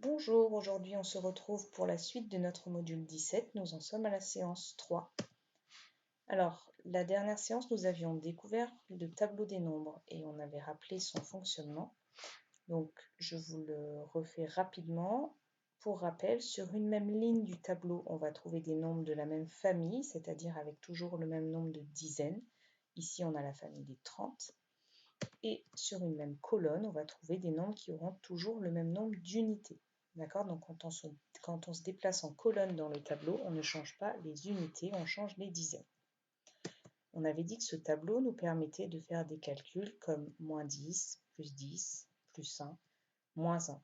Bonjour, aujourd'hui on se retrouve pour la suite de notre module 17, nous en sommes à la séance 3. Alors, la dernière séance, nous avions découvert le tableau des nombres et on avait rappelé son fonctionnement. Donc, je vous le refais rapidement. Pour rappel, sur une même ligne du tableau, on va trouver des nombres de la même famille, c'est-à-dire avec toujours le même nombre de dizaines. Ici, on a la famille des 30. Et sur une même colonne, on va trouver des nombres qui auront toujours le même nombre d'unités. D'accord? Donc quand on se déplace en colonne dans le tableau, on ne change pas les unités, on change les dizaines. On avait dit que ce tableau nous permettait de faire des calculs comme moins 10, plus 1, moins 1.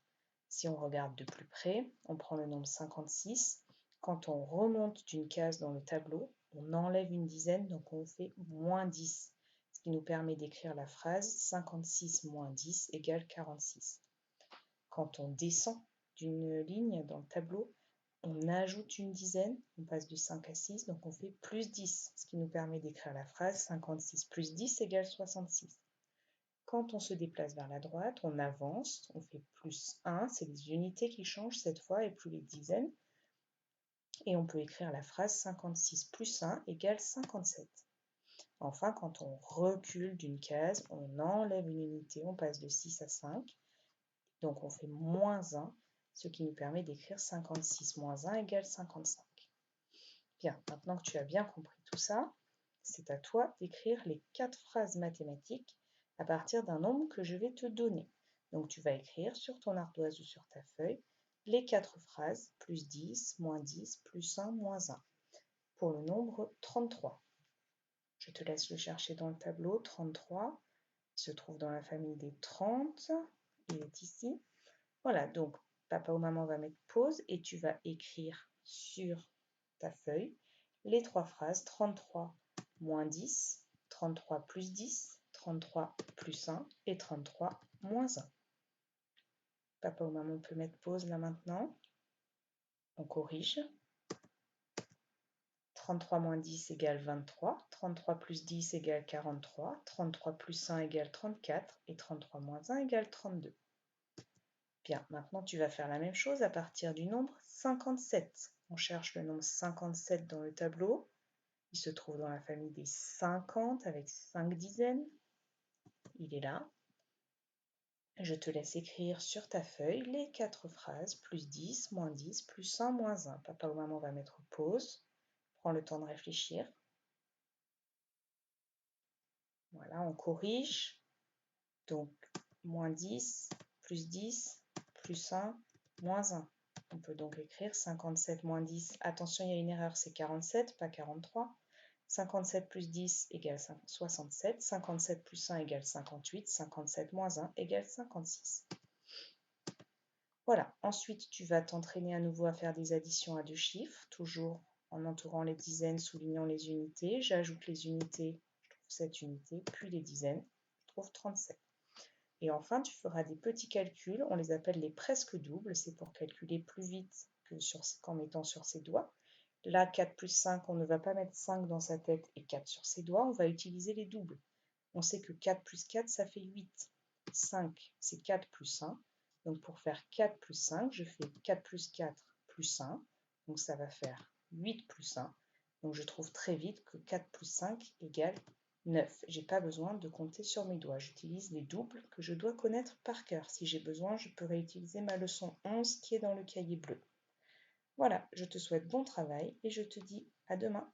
Si on regarde de plus près, on prend le nombre 56. Quand on remonte d'une case dans le tableau, on enlève une dizaine, donc on fait moins 10. Ce qui nous permet d'écrire la phrase 56 moins 10 égale 46. Quand on descend d'une ligne dans le tableau, on ajoute une dizaine, on passe de 5 à 6, donc on fait plus 10, ce qui nous permet d'écrire la phrase 56 plus 10 égale 66. Quand on se déplace vers la droite, on avance, on fait plus 1, c'est les unités qui changent cette fois et plus les dizaines. Et on peut écrire la phrase 56 plus 1 égale 57. Enfin, quand on recule d'une case, on enlève une unité, on passe de 6 à 5. Donc on fait moins 1, ce qui nous permet d'écrire 56 moins 1 égale 55. Bien, maintenant que tu as bien compris tout ça, c'est à toi d'écrire les 4 phrases mathématiques à partir d'un nombre que je vais te donner. Donc tu vas écrire sur ton ardoise ou sur ta feuille les 4 phrases, plus 10, moins 10, plus 1, moins 1, pour le nombre 33. Je te laisse le chercher dans le tableau. 33 se trouve dans la famille des 30. Il est ici. Voilà, donc papa ou maman va mettre pause et tu vas écrire sur ta feuille les 3 phrases 33 moins 10, 33 plus 10, 33 plus 1 et 33 moins 1. Papa ou maman peut mettre pause là maintenant. On corrige. 33 moins 10 égale 23, 33 plus 10 égale 43, 33 plus 1 égale 34 et 33 moins 1 égale 32. Bien, maintenant tu vas faire la même chose à partir du nombre 57. On cherche le nombre 57 dans le tableau. Il se trouve dans la famille des 50 avec 5 dizaines. Il est là. Je te laisse écrire sur ta feuille les 4 phrases, plus 10, moins 10, plus 1, moins 1. Papa ou maman va mettre pause. Prends le temps de réfléchir. Voilà, on corrige. Donc, moins 10, plus 1, moins 1. On peut donc écrire 57 moins 10. Attention, il y a une erreur, c'est 47, pas 43. 57 plus 10 égale 67. 57 plus 1 égale 58. 57 moins 1 égale 56. Voilà, ensuite tu vas t'entraîner à nouveau à faire des additions à deux chiffres, toujours en entourant les dizaines, soulignant les unités. J'ajoute les unités, je trouve 7 unités, puis les dizaines, je trouve 37. Et enfin, tu feras des petits calculs, on les appelle les presque doubles, c'est pour calculer plus vite qu'en mettant sur ses doigts. Là, 4 plus 5, on ne va pas mettre 5 dans sa tête et 4 sur ses doigts, on va utiliser les doubles. On sait que 4 plus 4, ça fait 8. 5, c'est 4 plus 1. Donc pour faire 4 plus 5, je fais 4 plus 4 plus 1. Donc ça va faire 8 plus 1. Donc je trouve très vite que 4 plus 5 égale 9. Je n'ai pas besoin de compter sur mes doigts. J'utilise les doubles que je dois connaître par cœur. Si j'ai besoin, je peux réutiliser ma leçon 11 qui est dans le cahier bleu. Voilà, je te souhaite bon travail et je te dis à demain.